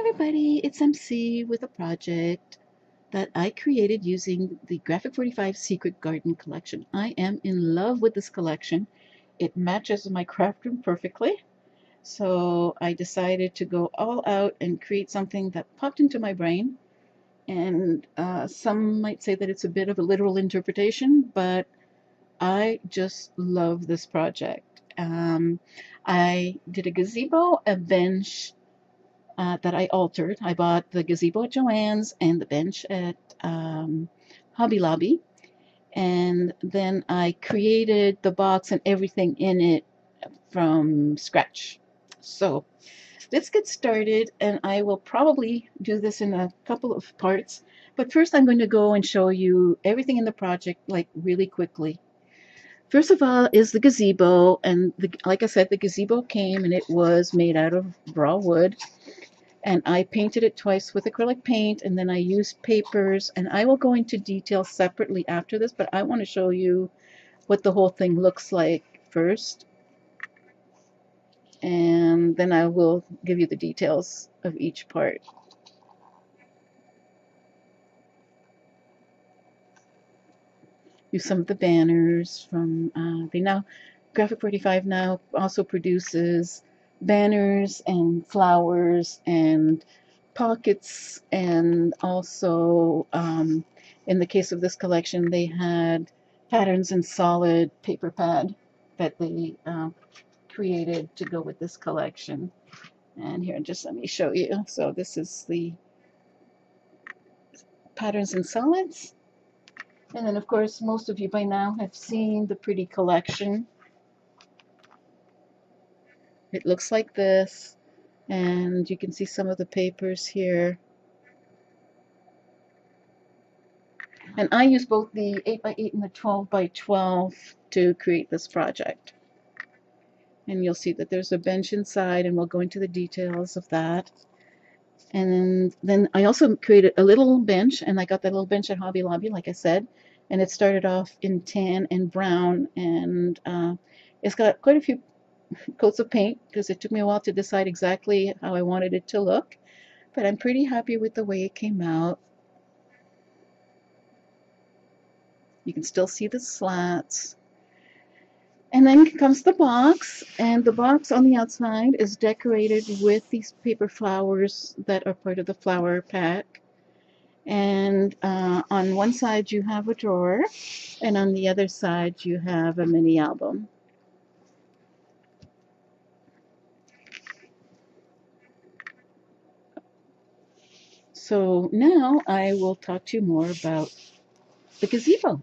Everybody, it's MC with a project that I created using the Graphic 45 Secret Garden collection. I am in love with this collection. It matches my craft room perfectly. So I decided to go all out and create something that popped into my brain. And some might say that it's a bit of a literal interpretation, but I just love this project. I did a gazebo, a bench, that I altered. I bought the gazebo at Joann's and the bench at Hobby Lobby. And then I created the box and everything in it from scratch. So let's get started, and I will probably do this in a couple of parts. But first, I'm going to go and show you everything in the project, like really quickly. First of all is the gazebo, and like I said, the gazebo came and it was made out of raw wood. And I painted it twice with acrylic paint, and then I used papers, and I will go into detail separately after this, but I want to show you what the whole thing looks like first, and then I will give you the details of each part. Use some of the banners from Graphic 45 now also produces banners and flowers and pockets, and also in the case of this collection they had patterns in solid paper pad that they created to go with this collection. And here, just let me show you. So this is the patterns in solids, and then of course most of you by now have seen the pretty collection. It looks like this, and you can see some of the papers here. And I use both the 8x8 and the 12x12 to create this project. And you'll see that there's a bench inside, and we'll go into the details of that. And then I also created a little bench, and I got that little bench at Hobby Lobby, like I said. And it started off in tan and brown, and it's got quite a few coats of paint because it took me a while to decide exactly how I wanted it to look. But I'm pretty happy with the way it came out. You can still see the slats. And then comes the box, and the box on the outside is decorated with these paper flowers that are part of the flower pack. And on one side you have a drawer, and on the other side you have a mini album. So now I will talk to you more about the gazebo.